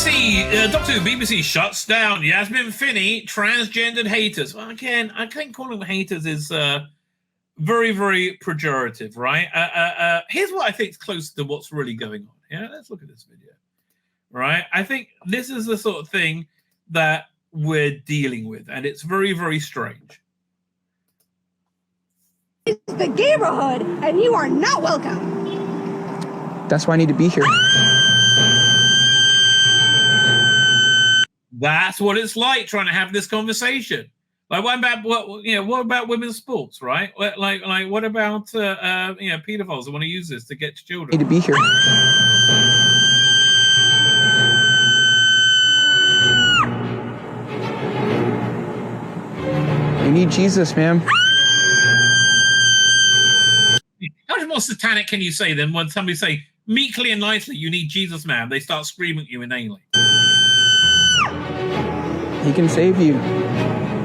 Doctor Who BBC shuts down Yasmin Finney, transgendered haters. Well, again, I think calling them haters is very, very pejorative, right? Here's what I think is close to what's really going on. Yeah, let's look at this video, right? I think this is the sort of thing that we're dealing with, and it's very, very strange. It's the neighborhood, and you are not welcome. That's why I need to be here. That's what it's like trying to have this conversation. Like, what about women's sports, right? Like, what about pedophiles that want to use this to get to children? I need to be here. You need Jesus, ma'am. How much more satanic can you say than when somebody say meekly and nicely, "You need Jesus, ma'am"? They start screaming at you inanely. He can save you.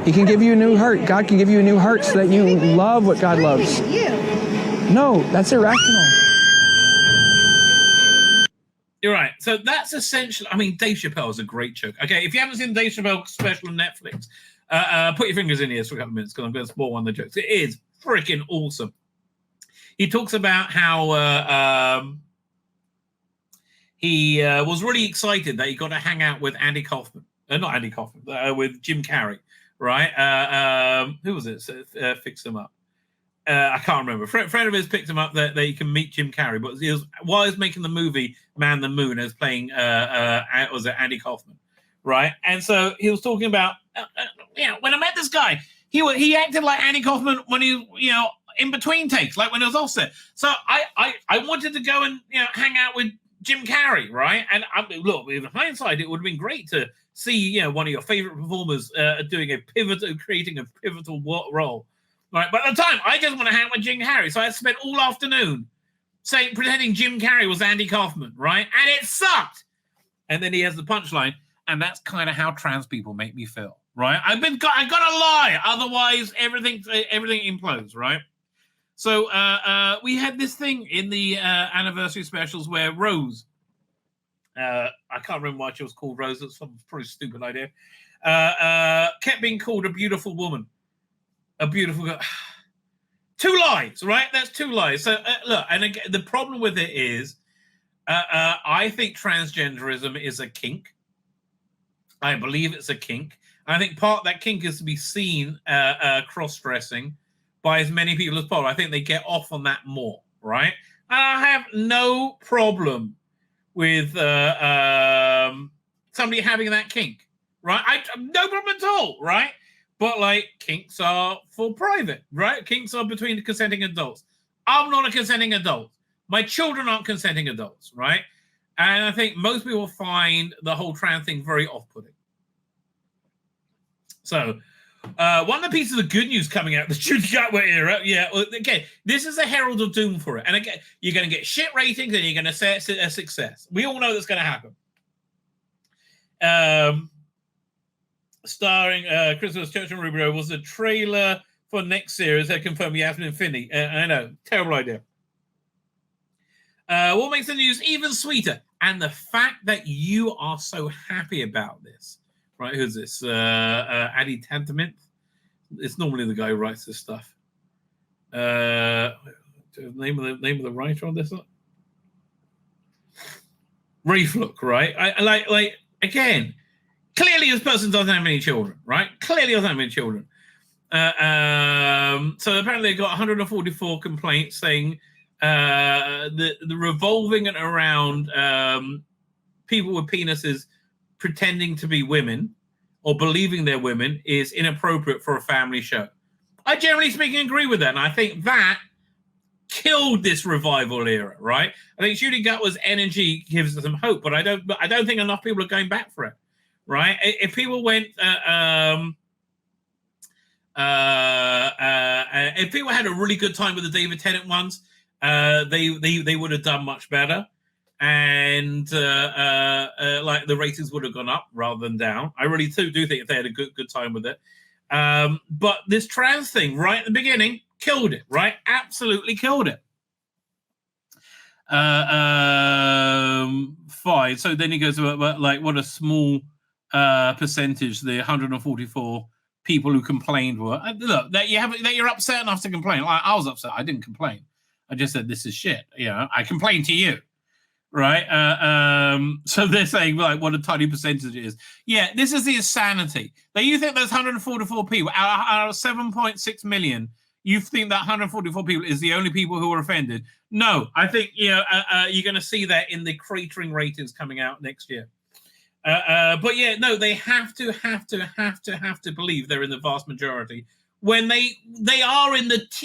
He can give you a new heart. God can give you a new heart so that you love what God loves. No, that's irrational. You're right. So that's essentially, I mean, Dave Chappelle is a great joke. Okay, if you haven't seen Dave Chappelle's special on Netflix, put your fingers in ears for a couple of minutes because I'm going to spoil one of the jokes. It is freaking awesome. He talks about how he was really excited that he got to hang out with Andy Kaufman. Not Andy Kaufman, with Jim Carrey, right? Who was it? Fixed him up. I can't remember. Friend of his picked him up that he can meet Jim Carrey, but while he was making the movie Man the Moon, as playing was it Andy Kaufman, right? And so he was talking about, when I met this guy, he acted like Andy Kaufman when he, in between takes, like when it was offset. So I wanted to go and hang out with Jim Carrey, right? And look, with hindsight, it would have been great to see one of your favorite performers creating a pivotal role, right? But at the time, I just want to hang with Jim Carrey, so I spent all afternoon pretending Jim Carrey was Andy Kaufman, right? And it sucked. And then he has the punchline, and that's kind of how trans people make me feel, right? I gotta lie, otherwise everything implodes, right? So we had this thing in the anniversary specials where Rose, I can't remember why she was called Rose. That's some pretty stupid idea. Kept being called a beautiful woman, a beautiful girl. 2 lies, right? That's 2 lies. So look, and again, the problem with it is, I think transgenderism is a kink. I believe it's a kink. I think part of that kink is to be seen cross-dressing by as many people as possible. I think they get off on that more, right? And I have no problem with somebody having that kink, right? No problem at all, right? But like, kinks are for private, right? Kinks are between consenting adults. I'm not a consenting adult. My children aren't consenting adults, right? And I think most people find the whole trans thing very off-putting. So one of the pieces of good news coming out the Judy Gatwa era, okay, this is a herald of doom for it. And again, you're going to get shit ratings and you're going to say it's a success. We all know that's going to happen. Starring Christmas Church and Rubio was a trailer for next series that confirmed Yasmin Finney. I know, terrible idea. What makes the news even sweeter? And the fact that you are so happy about this. Right, who's this? Adi Tantamint. It's normally the guy who writes this stuff. Name of the writer on this? Rafe Look, right? I like again. Clearly, this person doesn't have any children, right? Clearly, doesn't have any children. So apparently, they got 144 complaints saying the revolving around people with penises pretending to be women or believing they're women is inappropriate for a family show. I generally speaking agree with that, and I think that killed this revival era, right? I think Judy Gatwa's energy gives us some hope, but I don't think enough people are going back for it, right? If people went, if people had a really good time with the David Tennant ones, they would have done much better. And like the ratings would have gone up rather than down. I really do think if they had a good time with it. But this trans thing right at the beginning killed it, right? Absolutely killed it. 5. aside. So then he goes about like what a small percentage the 144 people who complained were. Look, that you're upset enough to complain. I was upset. I didn't complain. I just said this is shit. I complained to you, right? So they're saying like what a tiny percentage it is. Yeah, this is the insanity. That you think there's 144 people out of 7.6 million. You think that 144 people is the only people who are offended? No, I think you're going to see that in the cratering ratings coming out next year. But yeah, no, they have to believe they're in the vast majority when they are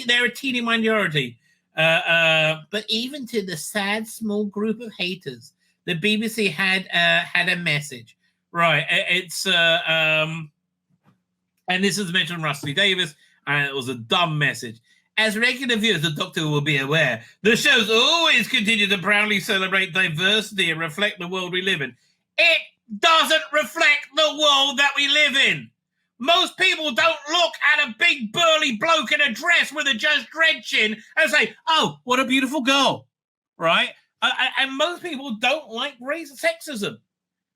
they're a teeny minority. But even to the sad small group of haters, the BBC had a message, right? It's and this is mentioned Rusty Davies, and it was a dumb message. As regular viewers, the Doctor will be aware, the shows always continue to proudly celebrate diversity and reflect the world we live in. It doesn't reflect the world that we live in. Most people don't look at a big burly bloke in a dress with a Judge Dredd chin and say, "Oh, what a beautiful girl," right? And most people don't like sexism,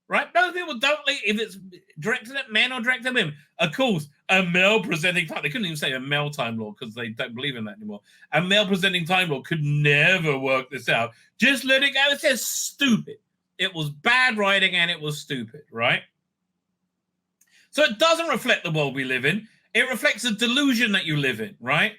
right? Most people don't like if it's directed at men or directed at women. Of course, a male presenting time, they couldn't even say a male Time Lord because they don't believe in that anymore. A male presenting Time Lord could never work this out. Just let it go. It's just stupid. It was bad writing and it was stupid, right? So it doesn't reflect the world we live in. It reflects the delusion that you live in, right?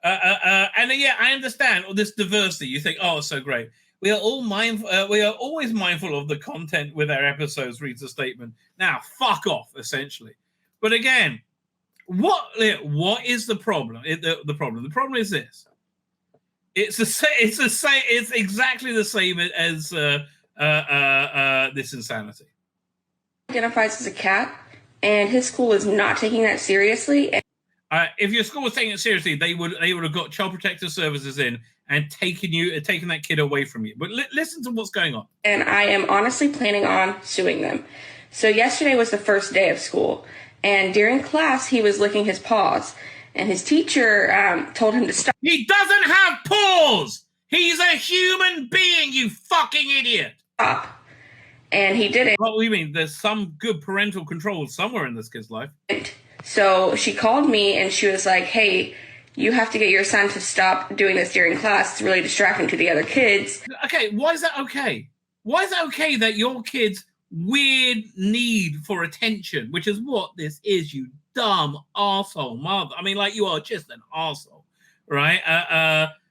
And yeah, I understand all this diversity. You think, oh, it's so great. We are all mindful. We are always mindful of the content with our episodes. Reads the statement. Now, fuck off, essentially. But again, what is the problem? The problem is this. It's exactly the same as this insanity. Identifies as a cat, and his school is not taking that seriously. If your school was taking it seriously, they would have got Child Protective Services in and taken that kid away from you. But listen to what's going on. And I am honestly planning on suing them. So yesterday was the first day of school, and during class he was licking his paws, and his teacher told him to stop. He doesn't have paws. He's a human being. You fucking idiot. Stop. And he didn't. What do you mean? There's some good parental control somewhere in this kid's life. So she called me and she was like, "Hey, you have to get your son to stop doing this during class. It's really distracting to the other kids." Okay, why is that okay? Why is that okay that your kid's weird need for attention, which is what this is, you dumb arsehole mother. I mean, like, you are just an arsehole, right?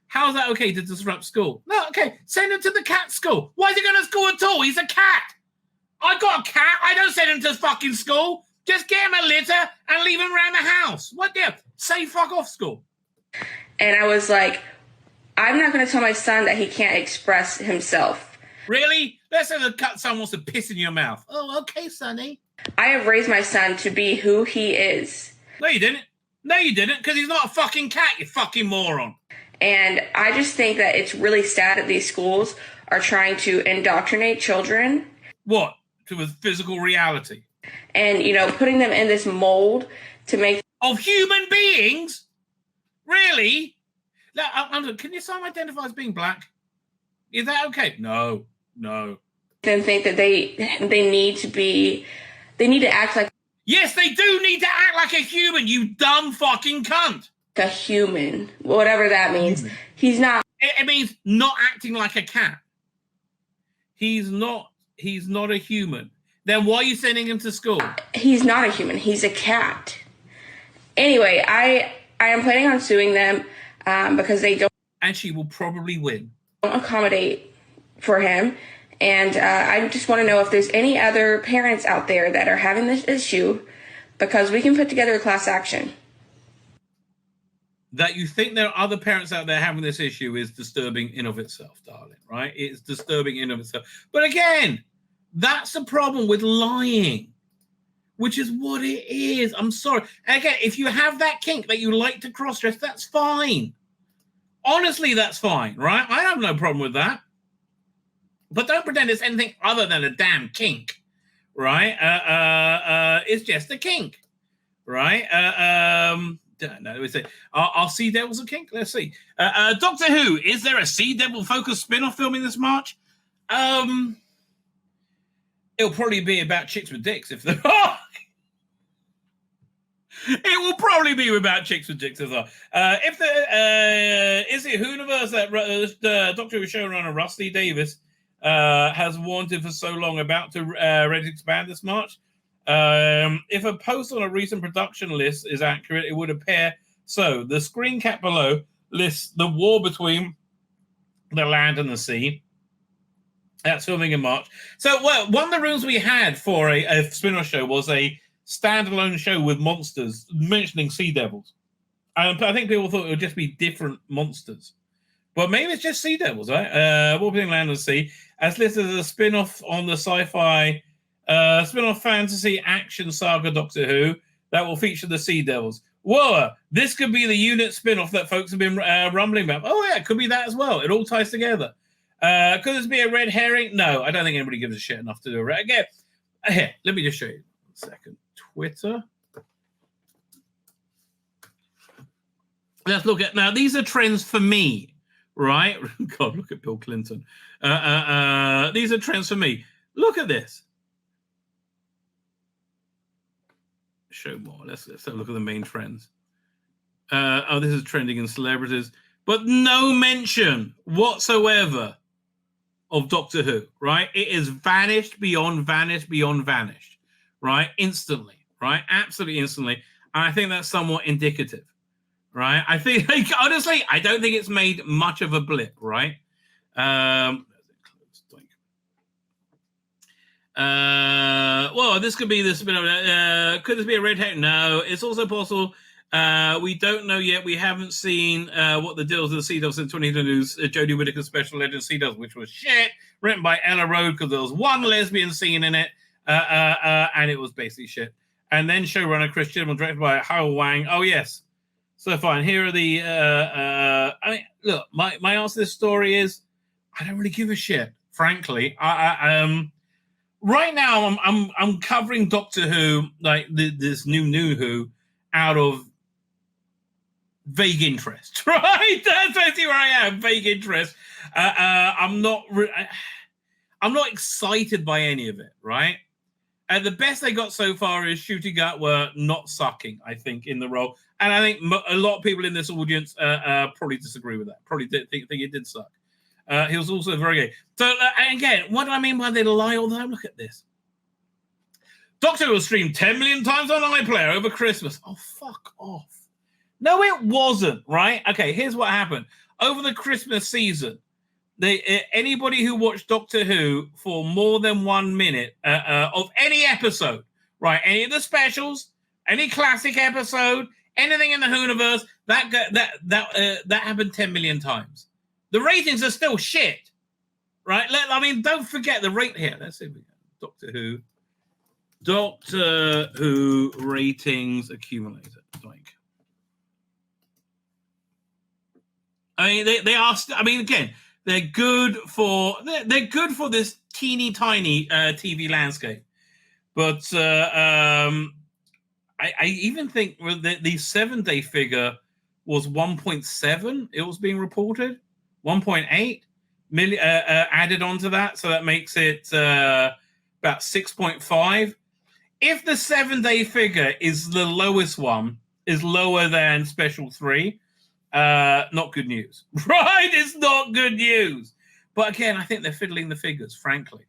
How is that okay to disrupt school? No, okay, send him to the cat school. Why is he going to school at all? He's a cat. I got a cat. I don't send him to fucking school. Just get him a litter and leave him around the house. What the? Say fuck off school. And I was like, I'm not going to tell my son that he can't express himself. Really? Let's say the son wants to piss in your mouth. Oh, okay, Sonny. I have raised my son to be who he is. No, you didn't. No, you didn't, because he's not a fucking cat, you fucking moron. And I just think that it's really sad that these schools are trying to indoctrinate children. What? To a physical reality. And, you know, putting them in this mold to make... Of human beings? Really? Can your son identify as being black? Is that okay? No. Them think that they need to act like... Yes, they do need to act like a human, you dumb fucking cunt. A human, whatever that means. He's not... It means not acting like a cat. He's not a human. Then why are you sending him to school? He's not a human. He's a cat. Anyway, I am planning on suing them because they don't... And she will probably win. ...don't accommodate for him. And I just want to know if there's any other parents out there that are having this issue, because we can put together a class action. That you think there are other parents out there having this issue is disturbing in of itself, darling, right? It's disturbing in of itself. But again, that's the problem with lying, which is what it is. I'm sorry. Again, if you have that kink that you like to cross-dress, that's fine. Honestly, that's fine, right? I have no problem with that. But don't pretend it's anything other than a damn kink, right? It's just a kink, right? No, we say, are Sea Devils a kink? Let's see. Doctor Who, is there a Sea Devil focused spin-off filming this March? It'll probably be about chicks with dicks if they're. It will probably be about chicks with dicks as well. If the is it Hooniverse that Doctor Who showrunner Rusty Davies has wanted for so long about to ready to expand this March? If a post on a recent production list is accurate, it would appear so. The screen cap below lists the war between the land and the sea. That's filming in March. So, well, one of the rooms we had for a spin-off show was a standalone show with monsters mentioning sea devils. I think people thought it would just be different monsters. But maybe it's just sea devils, right? War between land and sea. As listed as a spin-off on the sci-fi spin-off fantasy action saga Doctor Who that will feature the sea devils. Whoa, this could be the unit spin-off that folks have been rumbling about. Oh, yeah, it could be that as well. It all ties together. Could this be a red herring? No, I don't think anybody gives a shit enough to do it. Right? Again, here, let me just show you. 1 second. Twitter. Let's look at now. These are trends for me, right? God, look at Bill Clinton. These are trends for me. Look at this. Show more. Let's have a look at the main trends. Oh, this is trending in celebrities, but no mention whatsoever of Doctor Who. Right? It is vanished beyond vanished beyond vanished. Right? Instantly. Right? Absolutely instantly. And I think that's somewhat indicative. Right? I think, like, honestly, I don't think it's made much of a blip. Right? Well, this could be this bit of could this be a red herring? No, it's also possible. We don't know yet. We haven't seen what the deals of the Sea Devils in 2022's Jodie Whittaker Special Legend Sea Devils, which was shit, written by Ella Road because there was one lesbian scene in it, and it was basically shit. And then showrunner Chris Chibnall, directed by Hao Wang. Oh yes, so fine. Here are the. I mean, look, my answer to this story is I don't really give a shit, frankly. Right now, I'm covering Doctor Who, like this new Who, out of vague interest, right? That's basically where I am, vague interest. I'm not excited by any of it, right? And the best they got so far is Shooting Gut were not sucking, I think, in the role. And I think a lot of people in this audience probably disagree with that. Probably think it did suck. He was also very gay. So, again, what do I mean by they lie all the time? Look at this. Doctor Who was streamed 10 million times on iPlayer over Christmas. Oh, fuck off. No, it wasn't, right? Okay, here's what happened. Over the Christmas season, anybody who watched Doctor Who for more than 1 minute of any episode, right, any of the specials, any classic episode, anything in the Hooniverse, that happened 10 million times. The ratings are still shit, right? I mean, don't forget the rate here. Let's see if we go. Doctor Who ratings accumulator. Like, I mean, they are. I mean, again, they're good for this teeny tiny TV landscape, but I even think the 7-day figure was 1.7. It was being reported. 1.8 million added onto that, so that makes it about 6.5. If the 7-day figure is the lowest one, is lower than Special 3, not good news, right? It's not good news. But again, I think they're fiddling the figures, frankly.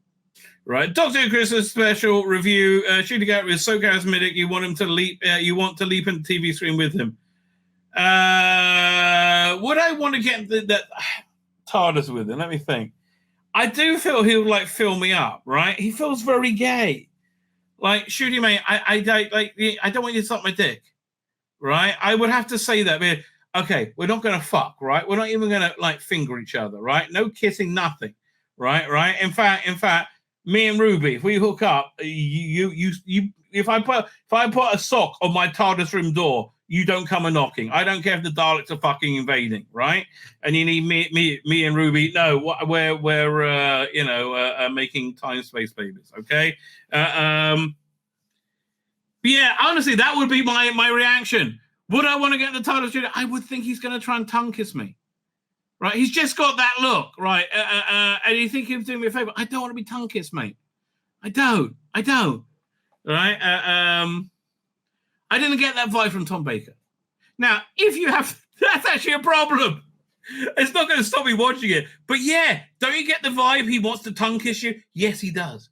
Right, Doctor Who Christmas Special review. Shooting Out is so charismatic, you want him to leap. You want to leap in the TV screen with him. Would I want to get that TARDIS with him? Let me think. I do feel he would like fill me up, right? He feels very gay. Like, Shooty mate, I don't want you to suck my dick, right? I would have to say that. Okay, we're not going to fuck, right? We're not even going to like finger each other, right? No kissing, nothing, right? In fact, me and Ruby, if we hook up, if I put a sock on my TARDIS room door, you don't come a knocking. I don't care if the Daleks are fucking invading, right? And you need me and Ruby. No, we're making time space babies, okay? But yeah, honestly, that would be my reaction. Would I want to get the TARDIS studio? I would think he's going to try and tongue kiss me, right? He's just got that look, right? And you think he's doing me a favor? I don't want to be tongue kissed, mate. I don't. Right? I didn't get that vibe from Tom Baker. Now, if you have, that's actually a problem. It's not going to stop me watching it. But yeah, don't you get the vibe he wants to tongue kiss you? Yes, he does.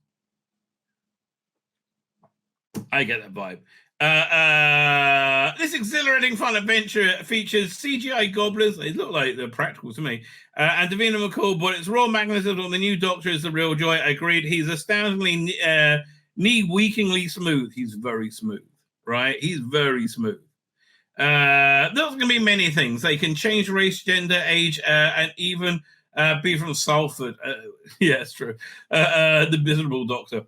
I get that vibe. This exhilarating fun adventure features CGI goblins. They look like they're practical to me. And Davina McCall, but its raw magnetism on the new Doctor is the real joy. I agreed. He's astoundingly knee-weakingly smooth. He's very smooth, right? He's very smooth. There's going to be many things. They can change race, gender, age, and even be from Salford. Yeah, it's true. The miserable Doctor.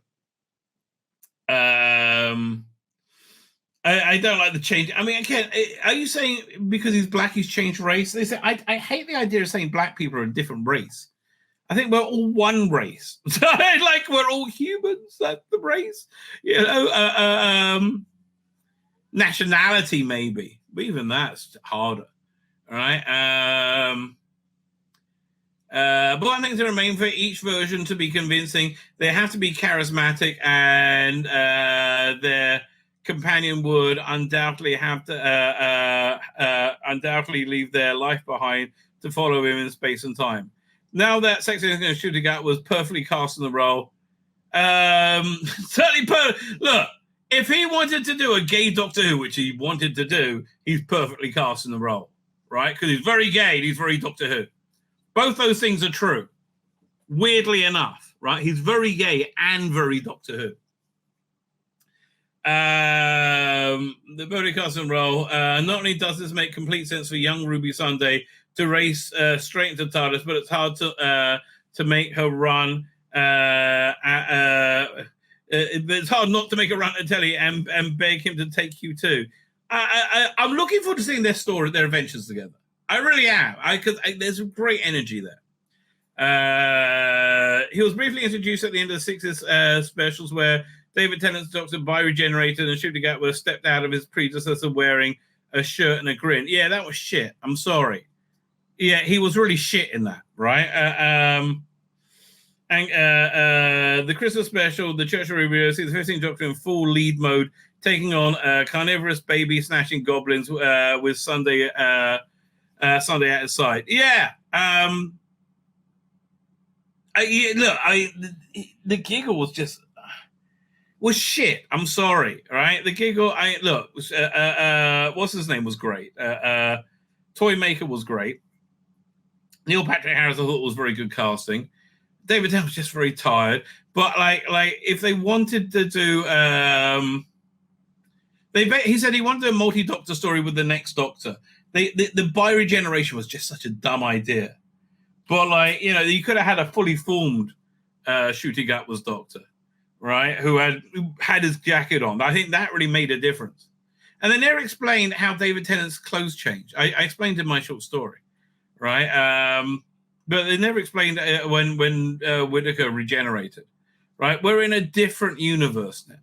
I don't like the change. I mean, again, are you saying because he's black, he's changed race? They say I hate the idea of saying black people are a different race. I think we're all one race. Like we're all humans. That's the race. You know, nationality maybe, but even that's harder. All right. But I think to remain for each version to be convincing, they have to be charismatic, and their companion would undoubtedly have to undoubtedly leave their life behind to follow him in space and time. Now that Sexy Shooting Out was perfectly cast in the role, certainly look, if he wanted to do a gay Doctor Who, which he wanted to do, he's perfectly cast in the role, right? Because he's very gay and he's very Doctor Who. Both those things are true, weirdly enough, right? He's very gay and very Doctor Who. The Bodhi Carson role, not only does this make complete sense for young Ruby Sunday to race straight into TARDIS, but it's hard to make her run. It's hard not to make her run to telly and beg him to take you too. I'm looking forward to seeing their story, their adventures together. I really am. Because there's great energy there. He was briefly introduced at the end of the Sixes specials where David Tennant's Doctor bi-regenerated and Shooting Out was stepped out of his predecessor wearing a shirt and a grin. Yeah, that was shit. I'm sorry. Yeah, he was really shit in that, right? And the Christmas special, the Church of Rubio, sees the 15th Doctor in full lead mode, taking on carnivorous baby snatching goblins with Sunday at his side. Yeah. The giggle was just was shit. I'm sorry. All right. The giggle. What's his name was great. Toymaker was great. Neil Patrick Harris, I thought, was very good casting. David Tennant was just very tired. But like if they wanted to do, he said he wanted a multi-Doctor story with the next Doctor. The bi-regeneration was just such a dumb idea. But you could have had a fully formed Shooting Out was Doctor, right? Who had his jacket on. I think that really made a difference. And they never explained how David Tennant's clothes changed. I explained in my short story, right? But they never explained when Whittaker regenerated, right? We're in a different universe now.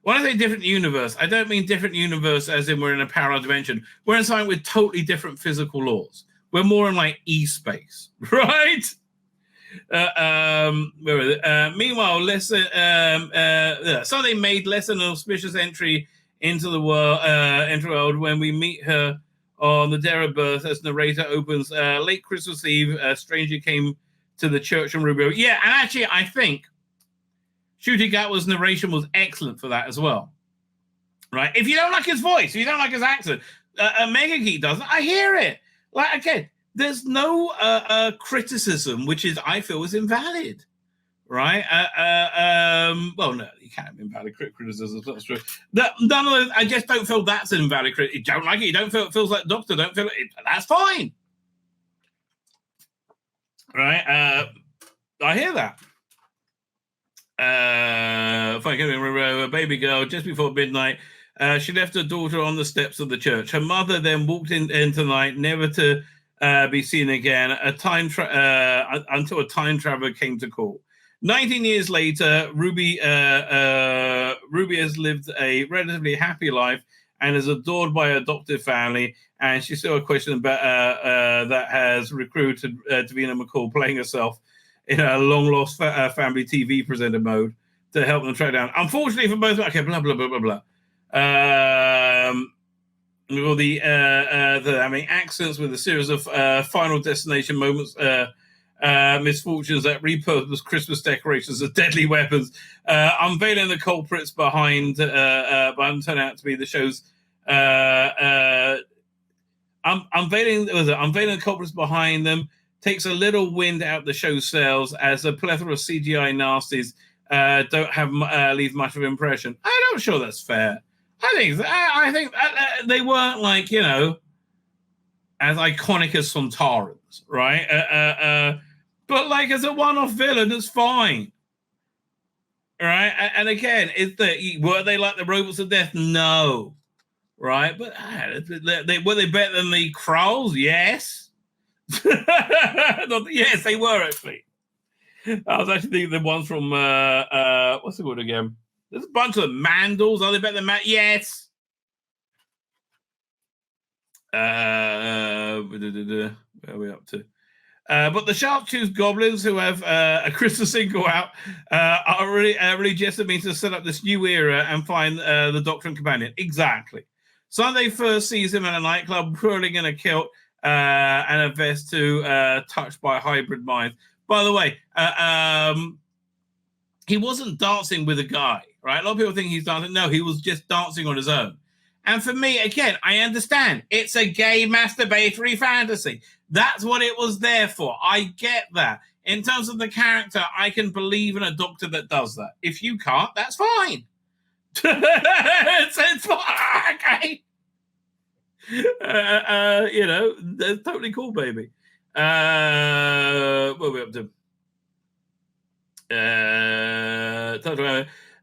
When I say different universe, I don't mean different universe as in we're in a parallel dimension. We're in something with totally different physical laws. We're more in like E-space, right? Meanwhile, Sunday made less than an auspicious entry into the world when we meet her on the day of birth as narrator opens late Christmas Eve. A stranger came to the church in Rubio. Yeah, and actually, I think Shooting Out's narration was excellent for that as well, right? If you don't like his voice, if you don't like his accent, Mega Geek doesn't. I hear it. Like, again, there's no criticism, which I feel is invalid, right? Well, no, you can't have invalid criticism. That's true. None of those, I just don't feel that's an invalid criticism. You don't like it. You don't feel it feels like Doctor. Don't feel it. That's fine, right? I hear that. A baby girl just before midnight. She left her daughter on the steps of the church. Her mother then walked into the night, never to be seen again. Until a time traveler came to call. 19 years later, Ruby has lived a relatively happy life and is adored by her adoptive family. And she's still a question about that has recruited Davina McCall playing herself in a long-lost family TV presenter mode to help them track down. Unfortunately for both, okay, blah, blah, blah, blah, blah. Well, the having accidents with a series of final destination moments, misfortunes that repurpose Christmas decorations as deadly weapons, unveiling the culprits behind turning out to be the show's unveiling the culprits behind them takes a little wind out the show's sails as a plethora of CGI nasties don't have leave much of an impression. I'm not sure that's fair. I think they weren't like, you know, as iconic as Sontarans, right? But like as a one-off villain, it's fine, right? And again, were they like the robots of death? No, right? But were they better than the Kralls? Yes. Yes, they were actually. I was actually thinking the ones from what's it called again? There's a bunch of Mandals. Are they better than Yes. Where are we up to? But the sharp-toothed goblins who have a Christmas single out are really just a means to set up this new era and find the Doctor and Companion. Exactly. Sunday first sees him in a nightclub, whirling in a kilt and a vest touched by hybrid minds. By the way, he wasn't dancing with a guy, right? A lot of people think he's dancing. No, he was just dancing on his own. And for me, again, I understand. It's a gay masturbatory fantasy. That's what it was there for. I get that. In terms of the character, I can believe in a Doctor that does that. If you can't, that's fine. it's fine, okay? You know, that's totally cool, baby. What are we up to?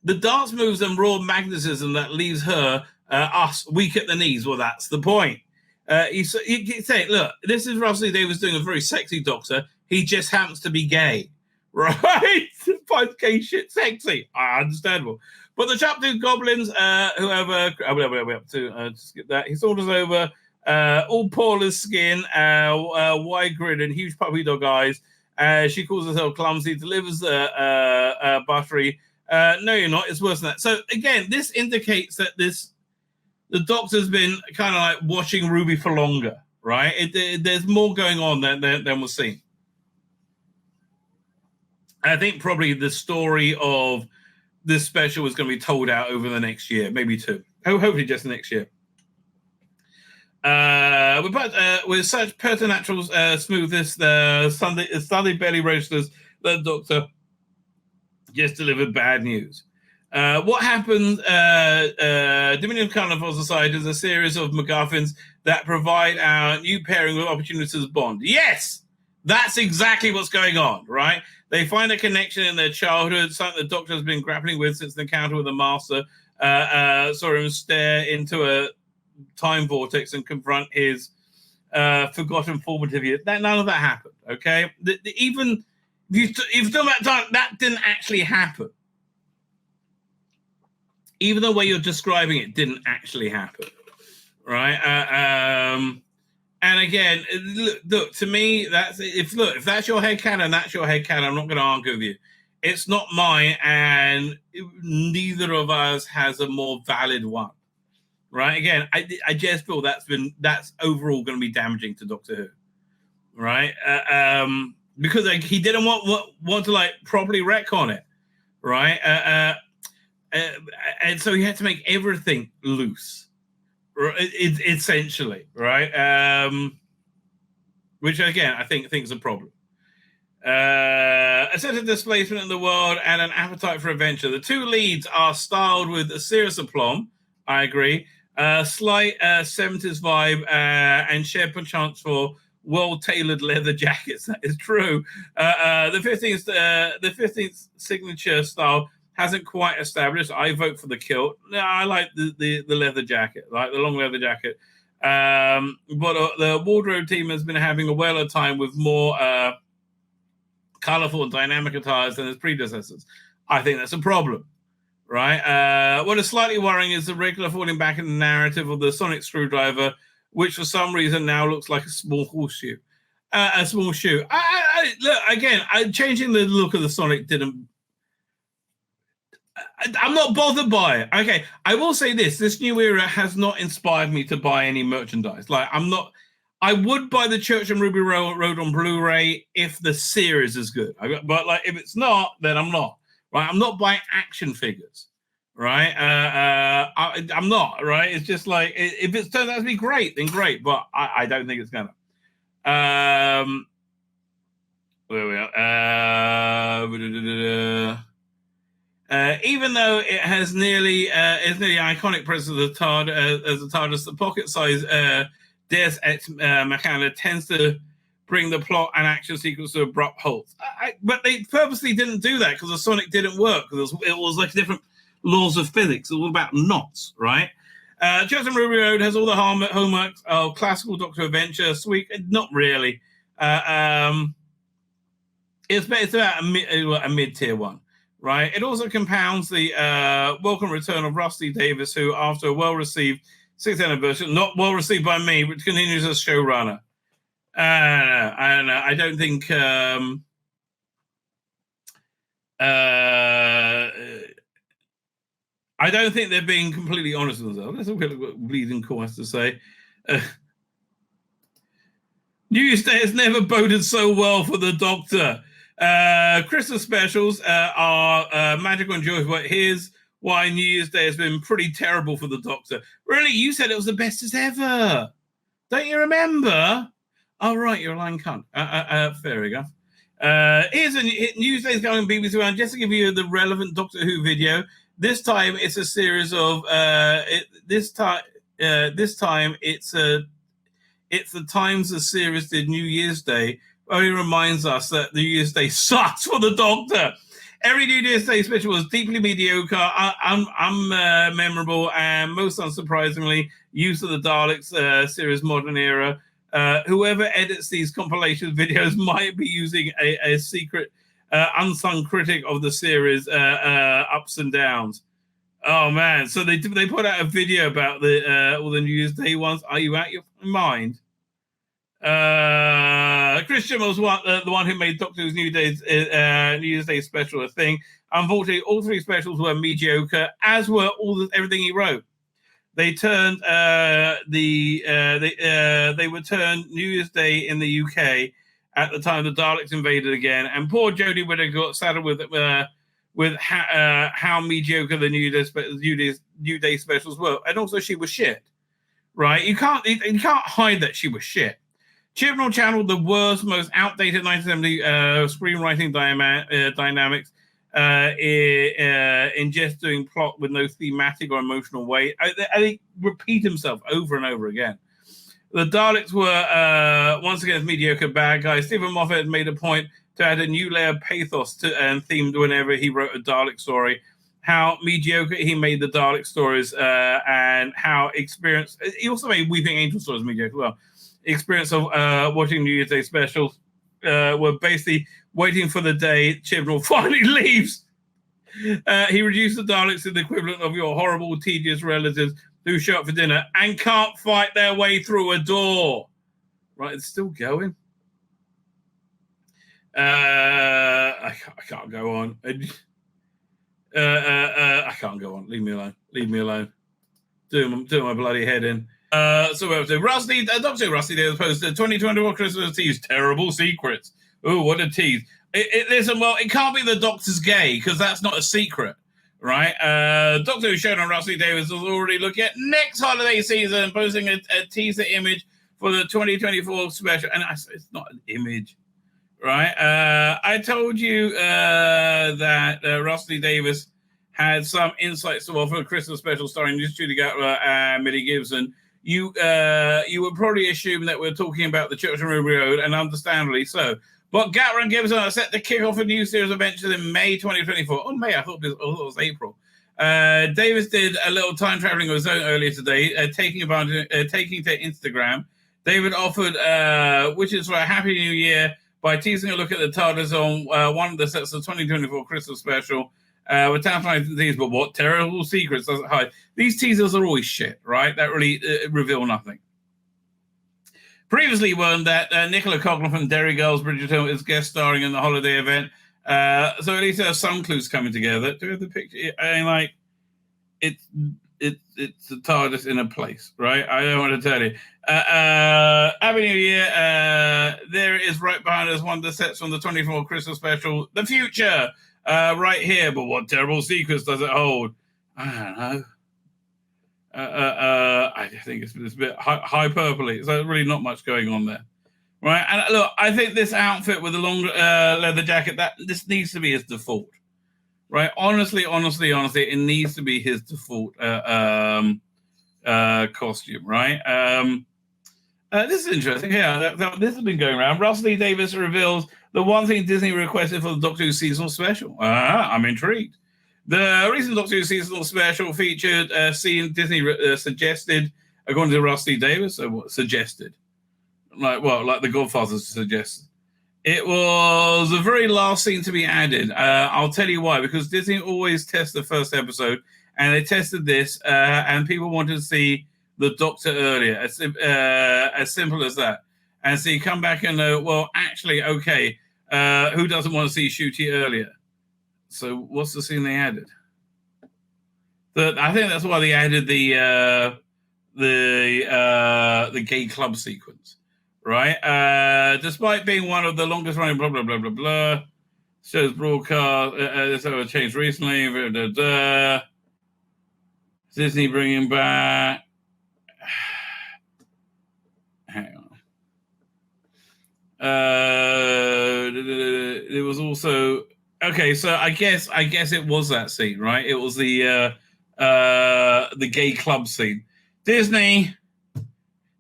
The dance moves and raw magnetism that leaves us weak at the knees. Well, that's the point. You say, look, this is Russell Davies doing a very sexy Doctor. He just happens to be gay, right? Finds gay shit sexy. Understandable. But the sharp-toothed goblins, whoever, we're up to skip that. He saunters over, all poor as skin, wide grin and huge puppy dog eyes. She calls herself clumsy, delivers buttery. No, you're not. It's worse than that. So again, this indicates that the Doctor's been kind of like watching Ruby for longer, right? There's more going on than we'll see. I think probably the story of this special is going to be told out over the next year, maybe two. Hopefully just the next year. With such preternatural smoothness, the Sunday belly roasters, the Doctor just delivered bad news. What happened? Dominion Carnival Society is a series of MacGuffins that provide our new pairing with opportunities to bond. Yes, that's exactly what's going on, right? They find a connection in their childhood, something the Doctor has been grappling with since the encounter with the Master. Saw him stare into a time vortex and confront his forgotten formative years. None of that happened, okay? Even if you're talking about time, that didn't actually happen. Even the way you're describing it didn't actually happen, right? And again, look, to me, if that's your headcanon, that's your headcanon. I'm not going to argue with you. It's not mine, and neither of us has a more valid one, right? Again, I just feel that's overall going to be damaging to Doctor Who, right? Because like, he didn't want to like properly retcon it, right? And so he had to make everything loose. Essentially, right? Which again, I think is a problem. A sense of displacement in the world and an appetite for adventure. The two leads are styled with a serious aplomb. I agree. Slight 70s vibe and share perchance for well-tailored leather jackets. That is true. The 15th signature style hasn't quite established. I vote for the kilt. No, I like the leather jacket, like the long leather jacket. But the wardrobe team has been having a whale of time with more colorful and dynamic attires than its predecessors. I think that's a problem, right? What is slightly worrying is the regular falling back in the narrative of the sonic screwdriver, which for some reason now looks like a small horseshoe. A small shoe. Look, again, changing the look of the Sonic didn't... I'm not bothered by it. Okay, I will say this new era has not inspired me to buy any merchandise. Like, I would buy the Church and Ruby Road on Blu-ray if the series is good. But like, if it's not, then I'm not. Right? I'm not buying action figures. Right? I'm not. Right? It's just like, if it's turned out to be great, then great. But I don't think it's gonna. Where we are. Even though it has nearly iconic presence of the TARDIS, the pocket-sized Deus Ex Machina tends to bring the plot and action sequence to abrupt halts. But they purposely didn't do that because the Sonic didn't work. Because it was like different laws of physics. It was all about knots, right? Chosen Ruby Road has all the hallmarks of classical Doctor Adventure. Sweet, not really. It's about a mid-tier one, right? It also compounds the welcome return of Rusty Davies, who, after a well-received 6th anniversary, not well-received by me, but continues as showrunner. I don't know. I don't think... I don't think they're being completely honest with themselves. Let's look at what Bleeding Core has to say. New Year's Day has never boded so well for the Doctor. Christmas specials are magical and joyful, but here's why New Year's Day has been pretty terrible for the Doctor. Really? You said it was the bestest ever. Don't you remember? Oh, right, you're a lying cunt. Fair enough. Here's a New Year's Day's going on BBC One, just to give you the relevant Doctor Who video. This time it's a series of this time it's the Times the series did New Year's Day. Only reminds us that New Year's Day sucks for the Doctor. Every New Year's Day special was deeply mediocre, unmemorable, and most unsurprisingly, use of the Daleks series modern era. Whoever edits these compilation videos might be using a secret unsung critic of the series ups and downs. Oh man! So they put out a video about all the New Year's Day ones. Are you out your mind? Christian was the one who made Doctor Who's New Year's Day special a thing. Unfortunately, all three specials were mediocre, as were everything he wrote. They turned they would turn New Year's Day in the UK at the time the Daleks invaded again, and poor Jodie Whittaker got saddled with how mediocre the New Day specials were, and also she was shit. Right? You can't hide that she was shit. Chibnall channeled the worst, most outdated 1970 screenwriting dynamics in just doing plot with no thematic or emotional weight. They repeat himself over and over again. The Daleks were once again mediocre bad guys. Stephen Moffat had made a point to add a new layer of pathos and themed whenever he wrote a Dalek story. How mediocre he made the Dalek stories and how experienced... He also made Weeping Angel stories mediocre as well. Experience of watching New Year's Day specials were basically waiting for the day Chibnall finally leaves. He reduced the Daleks to the equivalent of your horrible, tedious relatives who show up for dinner and can't fight their way through a door. Right, it's still going. I can't go on. I can't go on. Leave me alone. Leave me alone. Doing my bloody head in. So we have to Rusty, Dr. Rusty Day posted 2021 Christmas tease, terrible secrets. Oh, what a tease. Listen, well, it can't be the Doctor's gay, because that's not a secret, right? Doctor Who shown on Rusty Davies was already looking at next holiday season and posting a teaser image for the 2024 special. And it's not an image, right? I told you that Rusty Davies had some insights to offer a Christmas special starring Judy Gatler and Millie Gibson. You would probably assume that we're talking about the Church and Ruby Road, and understandably so. But Gatler and Gibson are set to kick off a new series of adventures in May 2024. Oh, May, I thought it was April. Davis did a little time traveling of his own earlier today, taking to Instagram. David offered wishes for a happy new year by teasing a look at the TARDIS on one of the sets of 2024 Christmas special. With tantalizing things, but what terrible secrets does it hide? These teasers are always shit, right? That really reveal nothing. Previously learned that Nicola Coughlan from Derry Girls Bridgerton is guest starring in the holiday event. So at least there are some clues coming together. Do you have the picture? I mean, like, it's the TARDIS in a place, right? I don't want to tell you. Happy New Year. There it is right behind us, one of the sets from the 24 Christmas special, The Future, right here. But what terrible secrets does it hold? I don't know. I think it's a bit hyperbole. So really not much going on there, right? And look, I think this outfit with the long leather jacket, this needs to be his default, right? Honestly, it needs to be his default costume, right? This is interesting. Yeah, this has been going around. Russell Lee Davies reveals the one thing Disney requested for the Doctor Who seasonal special. I'm intrigued. The recent Doctor Who seasonal special featured a scene Disney suggested, according to Russell Lee Davies, suggested. Like the Godfather suggested. It was the very last scene to be added. I'll tell you why. Because Disney always tests the first episode, and they tested this, and people wanted to see the Doctor earlier. As simple as that. And so you come back and know, well, actually, okay, who doesn't want to see Ncuti earlier? So what's the scene they added? I think that's why they added the gay club sequence. Right? Despite being one of the longest running blah, blah, blah, blah, blah, shows broadcast, this has changed recently, Disney bringing back, hang on. It was also, okay, so I guess it was that scene, right? It was the gay club scene. Disney,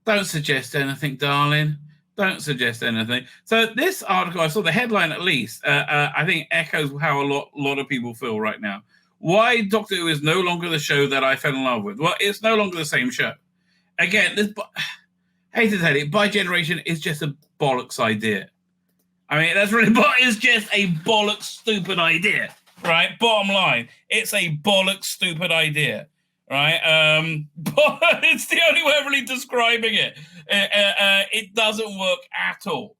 don't suggest anything, darling. Don't suggest anything. So this article, I saw the headline at least, I think echoes how a lot of people feel right now. Why Doctor Who is no longer the show that I fell in love with? Well, it's no longer the same show. Again, hate to tell you, By Generation is just a bollocks idea. I mean, it's just a bollocks stupid idea, right? Bottom line, it's a bollocks stupid idea. Right, but it's the only way of really describing it. It doesn't work at all.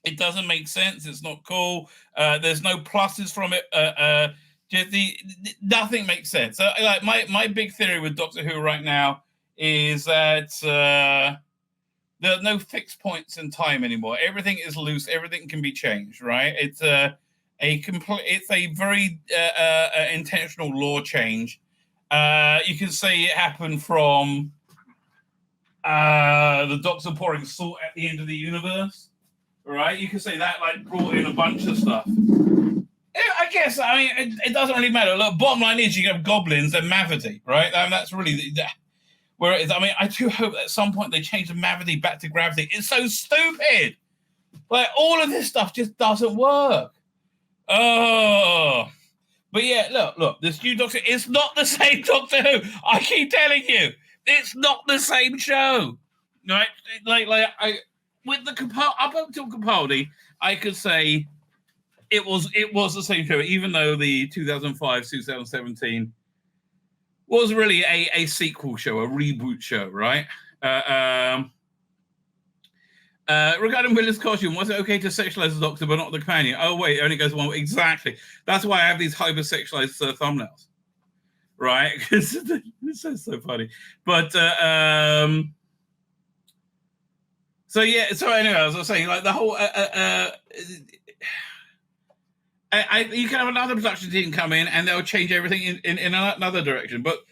It doesn't make sense. It's not cool. There's no pluses from it. Nothing makes sense. So, like my big theory with Doctor Who right now is that there are no fixed points in time anymore. Everything is loose. Everything can be changed. Right? It's a very intentional law change. You can say it happened from the Doctor pouring salt at the end of the universe, right? You can say that like brought in a bunch of stuff. I guess, I mean, it doesn't really matter. Look, bottom line is you have goblins and Mavity, right? And that's really where it is. I mean, I do hope at some point they change the Mavity back to gravity. It's so stupid. Like, all of this stuff just doesn't work. Oh... But yeah, look, this new Doctor, it's not the same Doctor Who. I keep telling you, it's not the same show. Right? With the up until Capaldi, I could say it was the same show, even though the 2005-2017 was really a sequel show, a reboot show, right? Regarding Willis' costume, was it okay to sexualize the Doctor but not the companion? Oh, wait, it only goes one way. Exactly. That's why I have these hyper-sexualized thumbnails. Right? Because this is so funny. But, so, yeah, so anyway, as I was saying, like, the whole... you can have another production team come in and they'll change everything in another direction. But...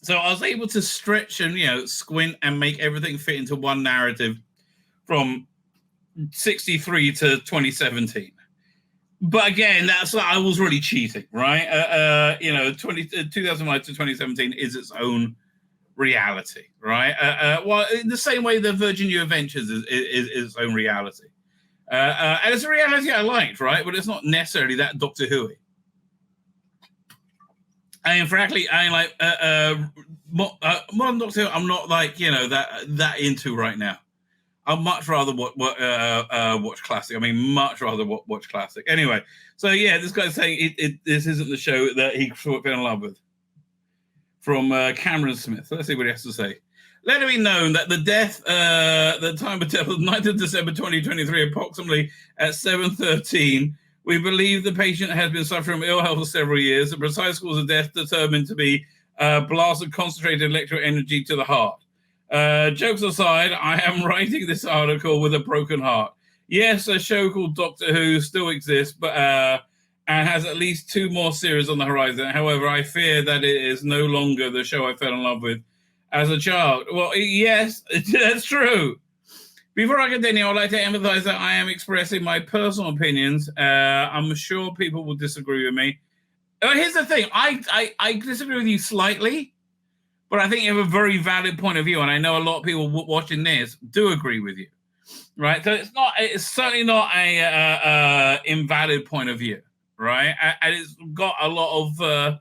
so I was able to stretch and, squint and make everything fit into one narrative from 63 to 2017. But again, I was really cheating, right? 2009 to 2017 is its own reality, right? Well, in the same way the Virgin New Adventures is its own reality. And it's a reality I liked, right? But it's not necessarily that Doctor Who-y. And frankly, I like Modern Doctor Who, I'm not like, that into right now. I'd much rather watch classic. I mean, much rather watch classic. Anyway, so yeah, this guy's saying this isn't the show that he fell in love with. From Cameron Smith. Let's see what he has to say. Let it be known that the time of death was 9th of December 2023, approximately at 7:13. We believe the patient has been suffering from ill health for several years. The precise cause of death determined to be blast of concentrated electrical energy to the heart. Jokes aside, I am writing this article with a broken heart. Yes, a show called Doctor Who still exists, but and has at least 2 more series on the horizon. However, I fear that it is no longer the show I fell in love with as a child. Well, yes, that's true. Before I continue, I'd like to emphasize that I am expressing my personal opinions. I'm sure people will disagree with me. Here's the thing. I disagree with you slightly, but I think you have a very valid point of view, and I know a lot of people watching this do agree with you, right? So it's certainly not a invalid point of view, right? And it's got a lot of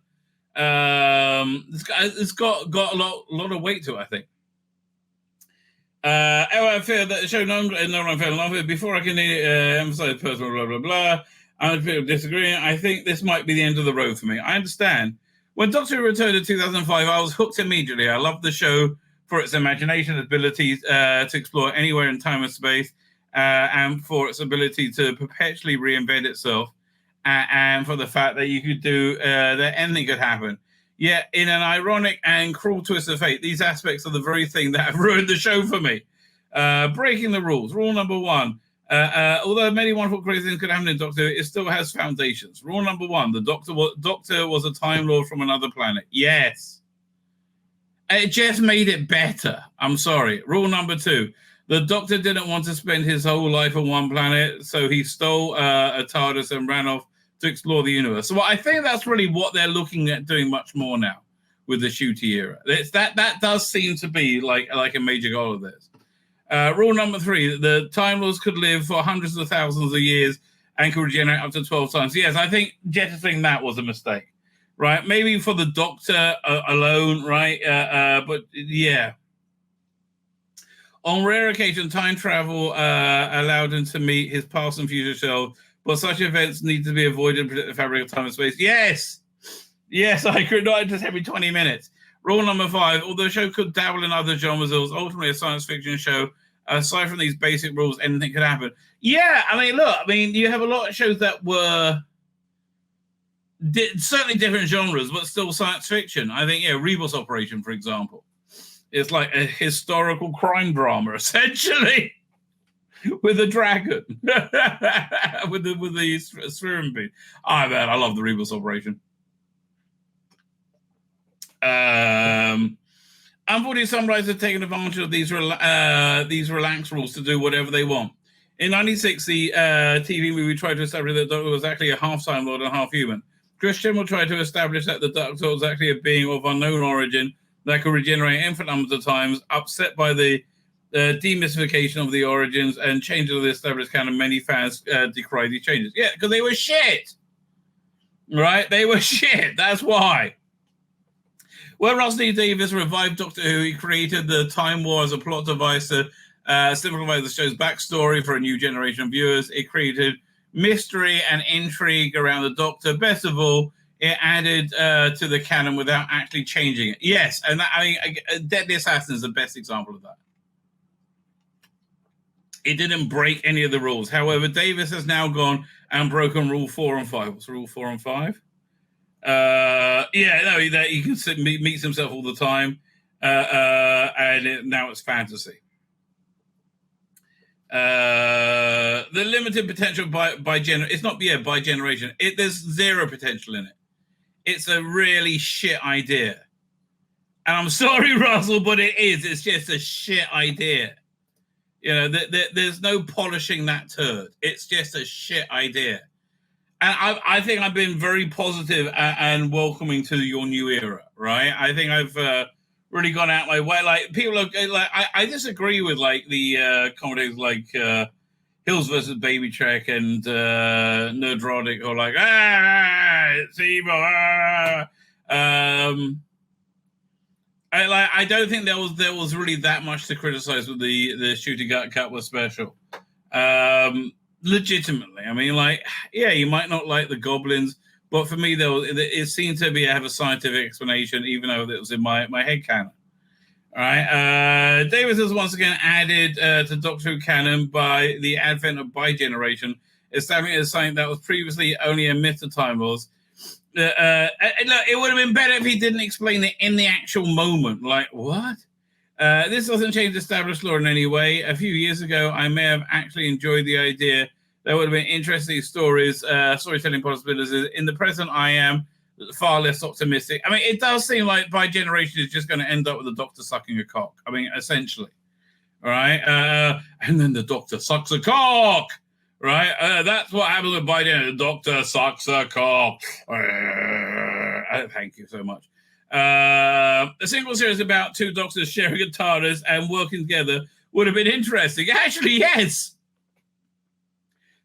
it's got a lot of weight to it, I think. I feel that the show no one fell in love with. Before I can emphasize personal blah blah blah, I'm disagreeing. I think this might be the end of the road for me. I understand. When Doctor Who returned in 2005, I was hooked immediately. I loved the show for its imagination, ability to explore anywhere in time and space, and for its ability to perpetually reinvent itself, and for the fact that you could do that anything could happen. Yet, in an ironic and cruel twist of fate, these aspects are the very thing that have ruined the show for me. Breaking the rules. Rule number 1. Although many wonderful crazy things could happen in Doctor Who, it still has foundations. Rule number 1. The Doctor was a Time Lord from another planet. Yes. It just made it better. I'm sorry. Rule number 2. The Doctor didn't want to spend his whole life on one planet, so he stole a TARDIS and ran off to explore the universe. So I think that's really what they're looking at doing much more now with the Shooty era. That does seem to be like a major goal of this. Rule number 3, the Time Lords could live for hundreds of thousands of years and could regenerate up to 12 times. Yes, I think jettisoning that was a mistake, right? Maybe for the Doctor alone, right? But yeah. On rare occasion, time travel allowed him to meet his past and future self, but such events need to be avoided to protect the fabric of time and space. Yes! Yes, I agree. Not just every 20 minutes. Rule number 5, although the show could dabble in other genres, it was ultimately a science fiction show. Aside from these basic rules, anything could happen. Yeah, I mean, look, you have a lot of shows that were certainly different genres, but still science fiction. I think, Rebus Operation, for example. It's like a historical crime drama, essentially, with a dragon, with the swimming bean. Oh, man, I love the Rebus Operation. Unfortunately, some writers have taken advantage of these relaxed rules to do whatever they want. In 1996, the TV movie tried to establish that the Doctor was actually a half Time Lord and half human. Chris Chibnall tried to establish that the Doctor was actually a being of unknown origin that could regenerate infinite numbers of times, upset by the demystification of the origins and changes of the established canon. Many fans decry these changes. Yeah, because they were shit. Right? They were shit. That's why. When Russell Davies revived Doctor Who, he created the Time War as a plot device to simplify the show's backstory for a new generation of viewers. It created mystery and intrigue around the Doctor. Best of all, it added to the canon without actually changing it. Yes, and Deadly Assassin is the best example of that. It didn't break any of the rules. However, Davies has now gone and broken Rule 4 and 5. What's Rule 4 and 5? He meets himself all the time, and now it's fantasy. The limited potential by generation. There's zero potential in it. It's a really shit idea. And I'm sorry, Russell, but it is. It's just a shit idea. There's no polishing that turd. It's just a shit idea. And I think I've been very positive and welcoming to your new era, right? I think I've really gone out my way. Like, people are like, I disagree with like the commentators like Hills versus Baby Trek and Nerdrotic, or like, it's evil. I don't think there was really that much to criticize with the shooting cut was special. Legitimately, I mean, like, yeah, you might not like the goblins, but for me, it seemed to have a scientific explanation, even though it was in my head canon. All right. Davies has once again added to Doctor Who canon by the advent of bi-generation, establishing it as something that was previously only a myth to Time Lords. Look, it would have been better if he didn't explain it in the actual moment. Like, what? This doesn't change established lore in any way. A few years ago, I may have actually enjoyed the idea. There would have been interesting storytelling possibilities. In the present, I am far less optimistic. I mean, it does seem like bi-generation is just going to end up with the Doctor sucking a cock. I mean, essentially. All right? And then the Doctor sucks a cock. Right? That's what happens with bi-generation. The Doctor sucks a cock. Thank you so much. A single series about two doctors sharing a TARDIS and working together would have been interesting. Actually, yes.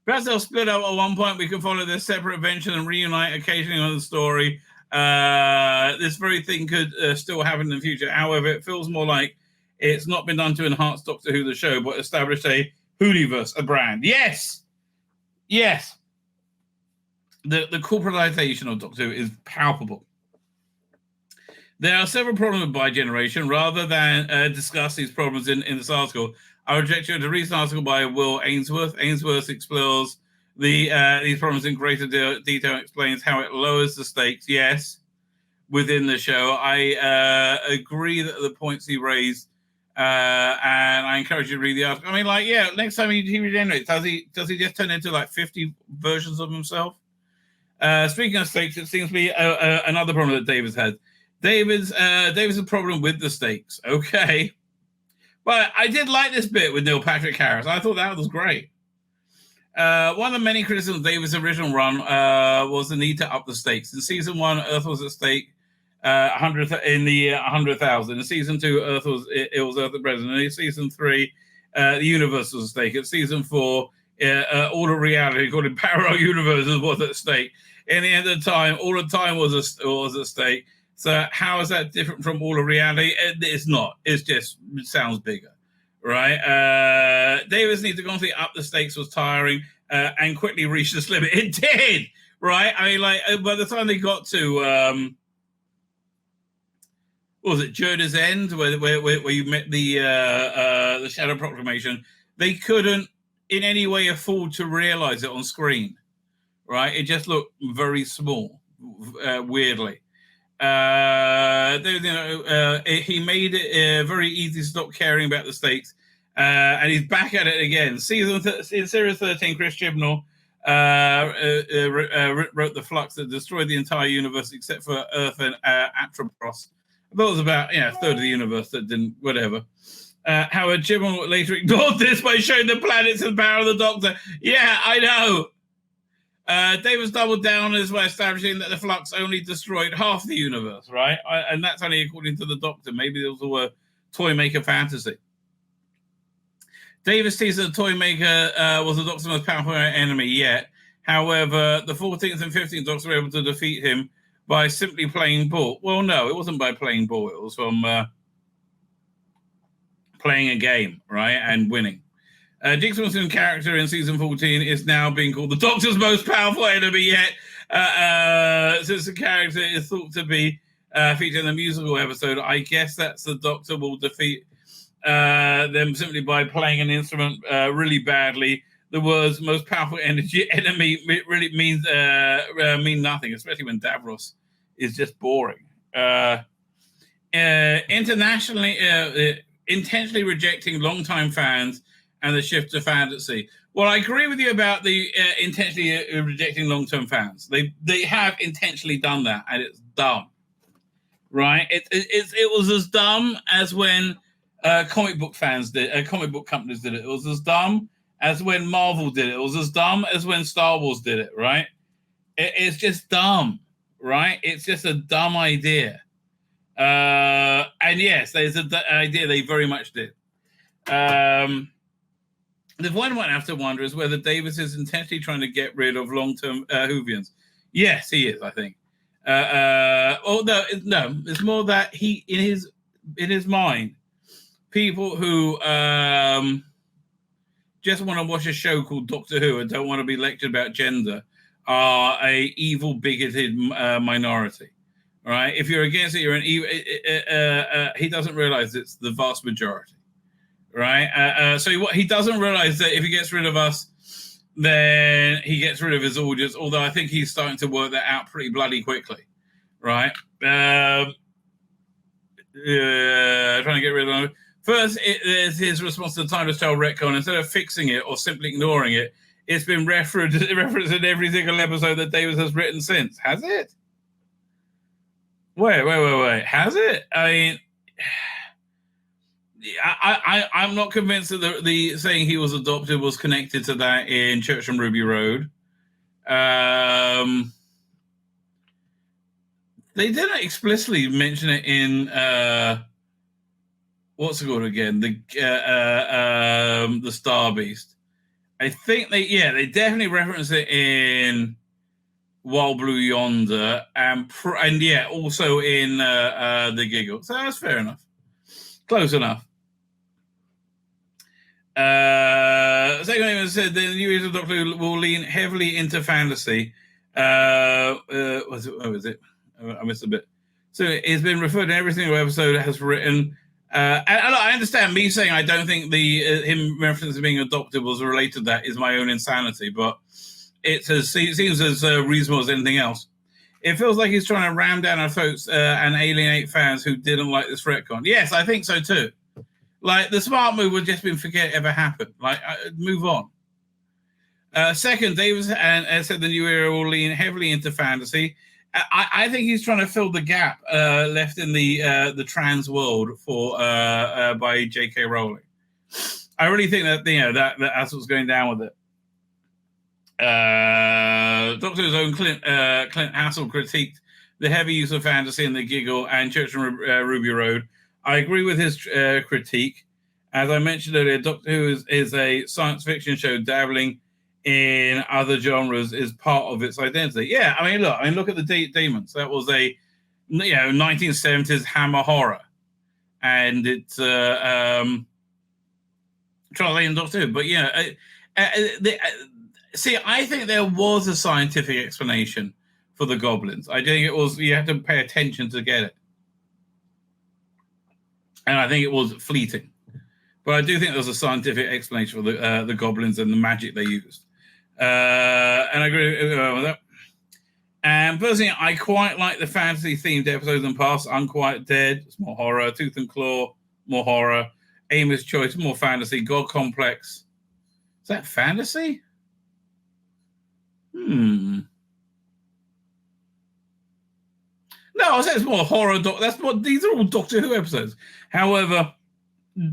Perhaps they'll split up at one point. We can follow their separate adventures and reunite occasionally on the story. This very thing could still happen in the future. However, it feels more like it's not been done to enhance Doctor Who, the show, but establish a Whoniverse, a brand. Yes. Yes. The corporatization of Doctor Who is palpable. There are several problems with bi-generation. Rather than discuss these problems in this article, I reject you to a recent article by Will Ainsworth. Ainsworth explores these problems in greater detail and explains how it lowers the stakes, yes, within the show. I agree that the points he raised, and I encourage you to read the article. I mean, like, yeah, next time he regenerates, does he just turn into like 50 versions of himself? Speaking of stakes, it seems to be another problem that Davies had. Davies' a problem with the stakes. Okay. But I did like this bit with Neil Patrick Harris. I thought that was great. One of the many criticisms of Davies' original run was the need to up the stakes. In season 1, Earth was at stake 100,000. In season 2, Earth was Earth at present. And in season 3, the universe was at stake. In season 4, all of reality, called it parallel universes, was at stake. In the end of time, all of time was at stake. So how is that different from all of reality? It's not. It sounds bigger, right? Davies needs to constantly up the stakes was tiring and quickly reached this limit. It did, right? I mean, like, by the time they got to, what was it, Joda's End, where you met the Shadow Proclamation, they couldn't in any way afford to realize it on screen, right? It just looked very small, weirdly. He made it very easy to stop caring about the stakes, and he's back at it again. In series 13, Chris Chibnall wrote the flux that destroyed the entire universe except for Earth and Atropos. I thought it was about a third of the universe that didn't, whatever. Howard Chibnall later ignored this by showing the planets and power of the Doctor. Yeah, I know. Davies doubled down as by establishing that the flux only destroyed half the universe, right? And that's only according to the Doctor. Maybe it was a toy maker fantasy. Davies teased that the toy maker was the Doctor's most powerful enemy yet. However, the 14th and 15th Doctors were able to defeat him by simply playing ball. Well, no, it wasn't by playing ball. It was from playing a game, right, and winning. Jigsaw's character in season 14 is now being called the Doctor's most powerful enemy yet, since the character is thought to be featured in the musical episode. I guess that's the Doctor will defeat them simply by playing an instrument really badly. The words "most powerful enemy" really mean nothing, especially when Davros is just boring. Intentionally rejecting longtime fans and the shift to fantasy. Well, I agree with you about the intentionally rejecting long-term fans. They have intentionally done that, and it's dumb, right? It was as dumb as when comic book companies did it. It was as dumb as when Marvel did it. It was as dumb as when Star Wars did it, right? It's just dumb, right? It's just a dumb idea. And yes, there's an idea they very much did. The one I have to wonder is whether Davies is intentionally trying to get rid of long-term Whovians. Yes, he is, I think. No, it's more that in his mind, people who just want to watch a show called Doctor Who and don't want to be lectured about gender are a evil, bigoted minority. Right? If you're against it, you're an evil. He doesn't realize it's the vast majority. Right? So he doesn't realize that if he gets rid of us, then he gets rid of his audience. Although I think he's starting to work that out pretty bloody quickly. Right? Trying to get rid of them. First, it's his response to the Timeless Child retcon. Instead of fixing it or simply ignoring it, it's been referenced in every single episode that Davies has written since. Has it? Wait. Has it? I mean, I'm not convinced that the saying he was adopted was connected to that in Church on Ruby Road. They didn't explicitly mention it in what's it called again? The Star Beast. I think they definitely reference it in Wild Blue Yonder, and also in the Giggle. So that's fair enough, close enough. Second even said the new season of Doctor Who will lean heavily into fantasy. What was it? I missed a bit. So it's been referred to every single episode it has written. And I understand me saying I don't think him referencing being adopted was related to that is my own insanity, but it seems as reasonable as anything else. It feels like he's trying to ram down our folks and alienate fans who didn't like this retcon. Yes, I think so too. Like, the smart move would just been forget it ever happened. Like, move on. Second, Davies said the new era will lean heavily into fantasy. I think he's trying to fill the gap left in the trans world by J.K. Rowling. I really think that that's what's going down with it. Doctor Who's own Clint Hassel critiqued the heavy use of fantasy in the Giggle and Church on Ruby Road. I agree with his critique. As I mentioned earlier, Doctor Who is a science fiction show dabbling in other genres is part of its identity. Yeah, I mean, look at the Demons. That was a 1970s hammer horror, and it's translating Doctor Who. But see, I think there was a scientific explanation for the goblins. I think it was you have to pay attention to get it, and I think it was fleeting. But I do think there was a scientific explanation for the goblins and the magic they used. And I agree with that. And personally, I quite like the fantasy-themed episodes in the past. Unquiet Dead, it's more horror. Tooth and Claw, more horror. Amy's Choice, more fantasy. God Complex. Is that fantasy? No, I said it's more horror. These are all Doctor Who episodes. However,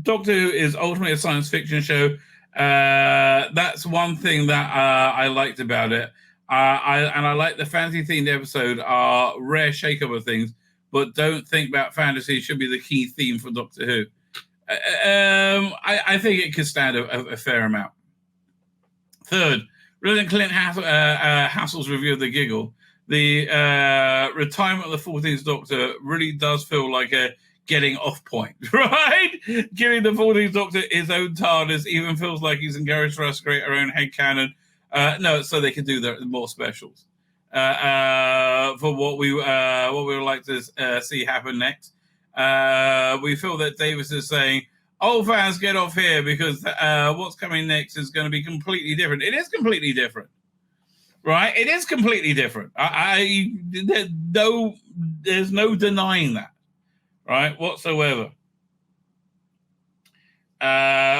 Doctor Who is ultimately a science fiction show. That's one thing that I liked about it. I like the fantasy-themed episode are rare shake-up of things, but don't think about fantasy should be the key theme for Doctor Who. I think it could stand a fair amount. Third, rather than Clint Hassel's review of the Giggle, the retirement of the 14th Doctor really does feel like a getting off point, right? Giving the 14th Doctor his own TARDIS even feels like he's encouraged us to create our own headcanon. No, so they can do the more specials for what we would like to see happen next. We feel that Davies is saying, "Old fans, get off here because what's coming next is going to be completely different." It is completely different, right? It is completely different. There's no denying that. Right, whatsoever.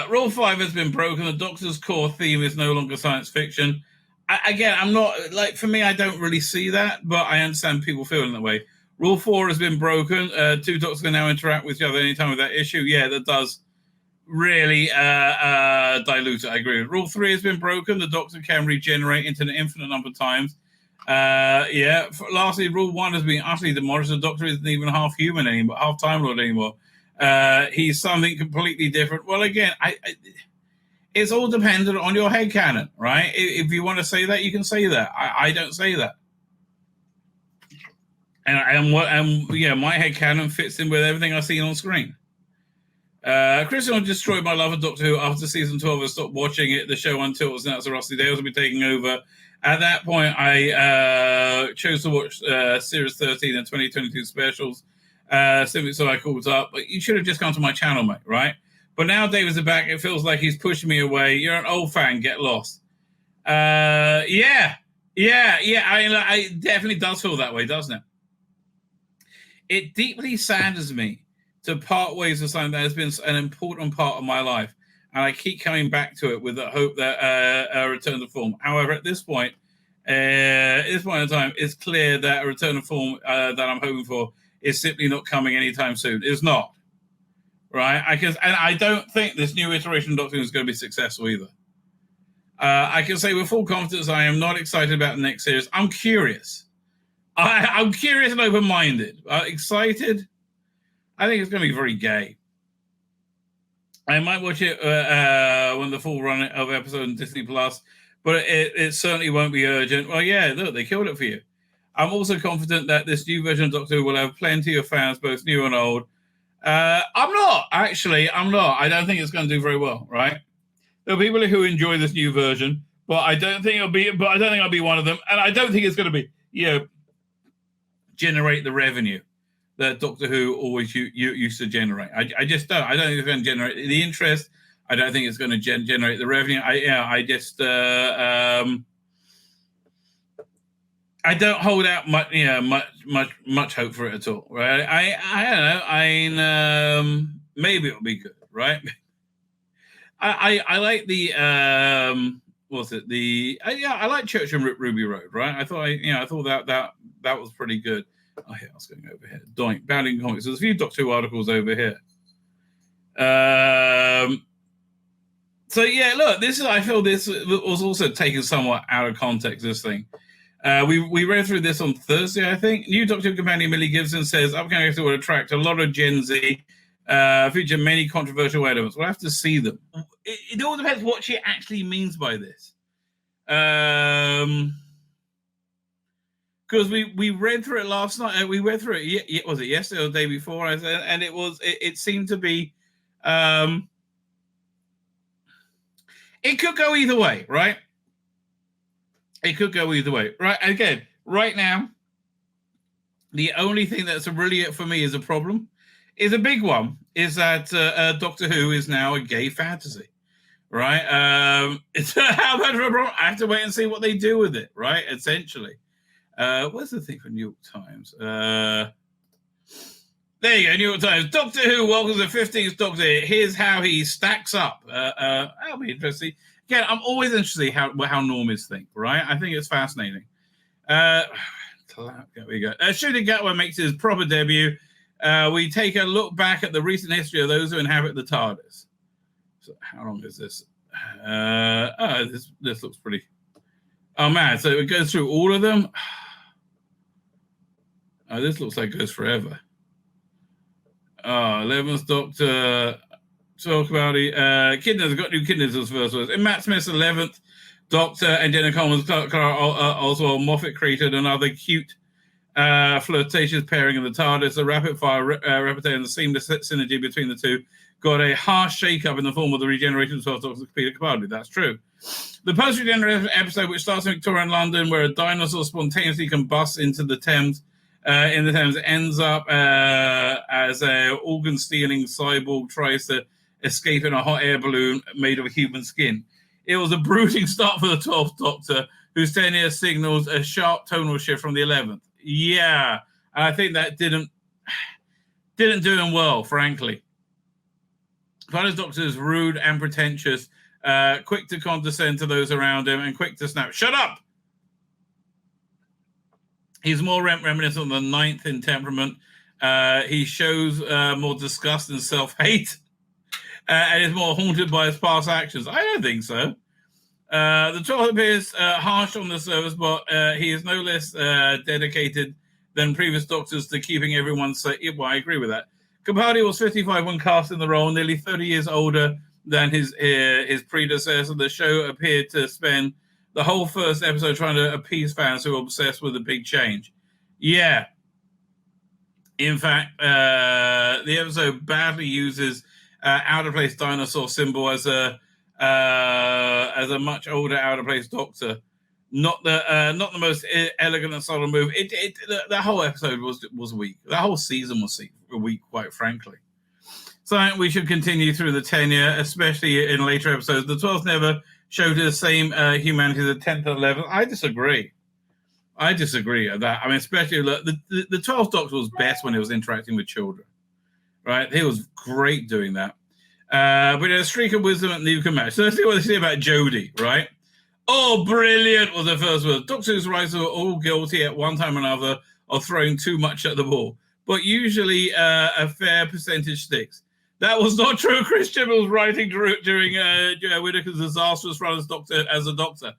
Rule 5 has been broken. The Doctor's core theme is no longer science fiction. I'm not, for me, I don't really see that, but I understand people feeling that way. Rule 4 has been broken. Two Doctors can now interact with each other anytime with that issue. Yeah, that does really dilute it. I agree. Rule 3 has been broken. The Doctor can regenerate into an infinite number of times. Lastly, Rule 1 has been utterly demolished. The Doctor isn't even half human anymore, half Time Lord anymore. He's something completely different. Well, again, it's all dependent on your headcanon, right? If you want to say that, you can say that. I don't say that. my head canon fits in with everything I've seen on screen. Christian destroyed my love of Doctor Who after season 12. I stopped watching it, the show, until it was announced that Rusty Dales would be taking over. At that point, I chose to watch Series 13 and 2022 specials, simply so I called up. But you should have just come to my channel, mate, right? But now Davies is back. It feels like he's pushing me away. You're an old fan. Get lost. Yeah. It definitely does feel that way, doesn't it? It deeply saddens me to part ways with something that has been an important part of my life, and I keep coming back to it with the hope that a return to form. However, at this point in time, it's clear that a return to form that I'm hoping for is simply not coming anytime soon. It's not, right? And I don't think this new iteration of Doctor Who is going to be successful either. I can say with full confidence I am not excited about the next series. I'm curious. I'm curious and open-minded. Excited? I think it's going to be very gay. I might watch it when the full run of episode on Disney Plus, but it certainly won't be urgent. Well, yeah, look, they killed it for you. I'm also confident that this new version of Doctor Who will have plenty of fans, both new and old. I'm not. I don't think it's going to do very well, right? There are people who enjoy this new version, but I don't think I'll be one of them, and I don't think it's going to be, generate the revenue that Doctor Who always used to generate. I just don't. I don't think it's going to generate the interest. I don't think it's going to generate the revenue. I don't hold out much hope for it at all. Right? I don't know. Maybe it'll be good, right? I like the I like Church and Ruby Road, right? I thought that was pretty good. Oh, yeah, I was going over here. Doink, Bounding Comics. There's a few Doctor Who articles over here. So yeah, look, I feel this was also taken somewhat out of context, this thing. We read through this on Thursday, I think. New Doctor Who companion Millie Gibson says upcoming episode will attract a lot of Gen Z, feature many controversial elements. We'll have to see them. It all depends what she actually means by this. Because we read through it last night. We read through it. Was it yesterday or the day before? And it seemed to be. It could go either way, right? It could go either way, right? Again, right now, the only thing that's really for me is a problem, is a big one, is that Doctor Who is now a gay fantasy, right? It's how much of a problem? I have to wait and see what they do with it, right? Essentially. Where's the thing for New York Times? There you go, New York Times. Doctor Who welcomes the 15th Doctor. Here's how he stacks up. That'll be interesting. Again, I'm always interested how normies think, right? I think it's fascinating. There we go. Shooting Gatwa makes his proper debut. We take a look back at the recent history of those who inhabit the TARDIS. So how long is this? This looks pretty... Oh, man. So it goes through all of them? Oh, this looks like it goes forever. 11th Doctor... Talk about it. Kidneys. I've got new kidneys as first words. In Matt Smith's 11th Doctor and Jenna Coleman's Oswald Moffat created another cute, flirtatious pairing in the TARDIS. A rapid-fire repartee and the seamless synergy between the two got a harsh shake-up in the form of the regeneration of 12th Doctor Peter Capaldi. That's true. The post-regeneration episode, which starts in Victorian London, where a dinosaur spontaneously combusts into the Thames, ends up as a organ-stealing cyborg tries to escape in a hot air balloon made of human skin. It was a brooding start for the 12th Doctor, whose tenure signals a sharp tonal shift from the 11th. Yeah, and I think that didn't do him well, frankly. Carney's Doctor is rude and pretentious, quick to condescend to those around him, and quick to snap, "Shut up!" He's more reminiscent of the 9th in temperament. He shows more disgust and self-hate, and is more haunted by his past actions. I don't think so. The 12th appears harsh on the surface, but he is no less dedicated than previous Doctors to keeping everyone safe. Well, I agree with that. Capaldi was 55 when cast in the role, nearly 30 years older than his predecessor. The show appeared to spend the whole first episode trying to appease fans who are obsessed with the big change. Yeah. In fact, the episode badly uses out-of-place dinosaur symbol as a much older out-of-place Doctor. Not the most elegant and subtle move. The whole episode was weak. The whole season was weak, quite frankly. So I think we should continue through the tenure, especially in later episodes. The 12th never showed the same humanity as the 10th and 11th. I disagree with that. I mean, especially the 12th Doctor was best when he was interacting with children, right? He was great doing that. But he had a streak of wisdom at Nuka match. So let's see what they say about Jodie, right? Oh, brilliant was the first word. Doctor Who's writers were all guilty at one time or another of throwing too much at the ball, but usually a fair percentage sticks. That was not true. Christian was writing during Whittaker's disastrous run as a doctor.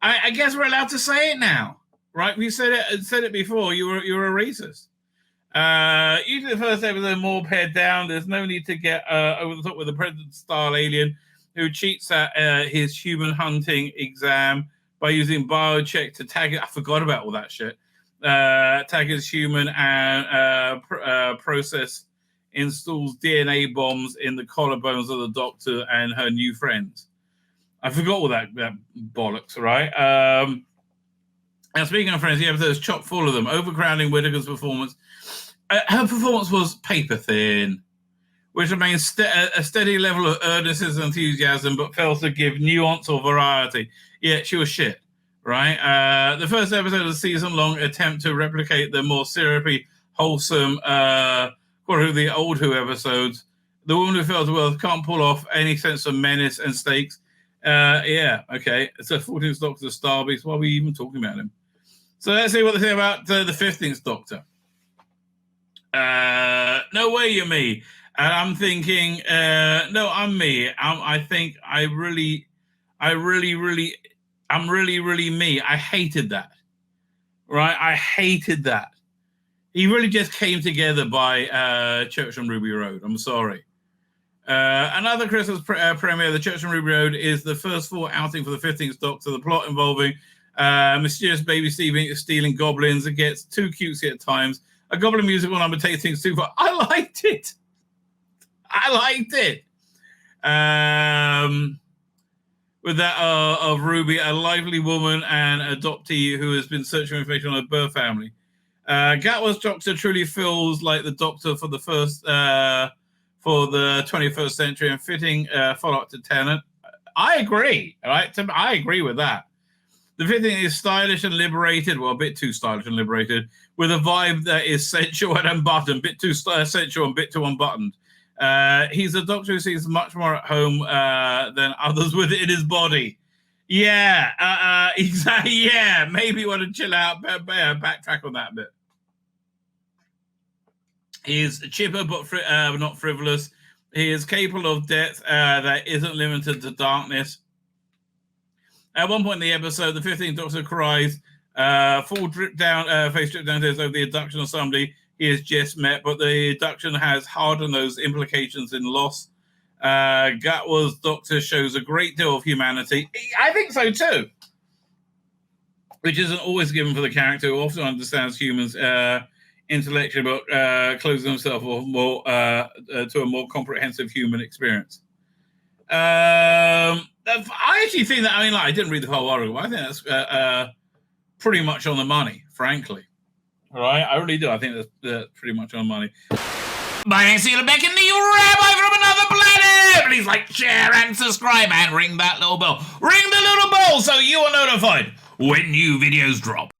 I guess we're allowed to say it now, right? We said it before. You were a racist. Usually the first episode more pared down. There's no need to get over the top with the president-style alien who cheats at his human hunting exam by using biocheck to tag it. I forgot about all that shit. Tag his human and process installs DNA bombs in the collarbones of the Doctor and her new friends. I forgot all that bollocks, right? And speaking of friends, the episode is chock full of them, overcrowding Whittaker's performance. Her performance was paper thin, which remains a steady level of earnestness and enthusiasm, but fails to give nuance or variety. Yeah, she was shit, right? The first episode of the season-long attempt to replicate the more syrupy, wholesome quality of the old Who episodes. The Woman Who Fell to Earth can't pull off any sense of menace and stakes. Yeah, okay. It's a 14th Doctor Starbeast. Why are we even talking about him? So let's see what they say about the 15th Doctor. No way, you're me. And I'm thinking, no, I'm me. I'm really me. I hated that. Right? I hated that. He really just came together by Church on Ruby Road. I'm sorry. Another Christmas premiere, The Church on Ruby Road, is the first full outing for the 15th Doctor. The plot involving mysterious baby stealing goblins. It gets too cutesy at times. A goblin musical number takes things too far. I liked it. With that of Ruby, a lively woman and adoptee who has been searching for information on her birth family. Gatwa's Doctor truly feels like the Doctor for the 21st century and fitting follow-up to Tennant. I agree. Right? I agree with that. The 15th is stylish and liberated, well, a bit too stylish and liberated, with a vibe that is sensual and unbuttoned, a bit too sensual and a bit too unbuttoned. He's a Doctor who seems much more at home than others with it in his body. Yeah, exactly. Yeah, maybe you want to chill out, backtrack on that a bit. He is chipper, but not frivolous. He is capable of depth that isn't limited to darkness. At one point in the episode, the 15th Doctor cries, face drip down to over the abduction of somebody he has just met, but the abduction has hardened those implications in loss. Gatwa's Doctor shows a great deal of humanity. I think so too. Which isn't always given for the character who often understands humans intellectually, but closes himself off more to a more comprehensive human experience. I actually think that, I didn't read the whole article, but I think that's pretty much on the money, frankly. All right, I really do. I think that's pretty much on the money. My name's Tzvi Lebetkin, the Rabbi from another planet. Please like, share, and subscribe, and ring that little bell. Ring the little bell so you are notified when new videos drop.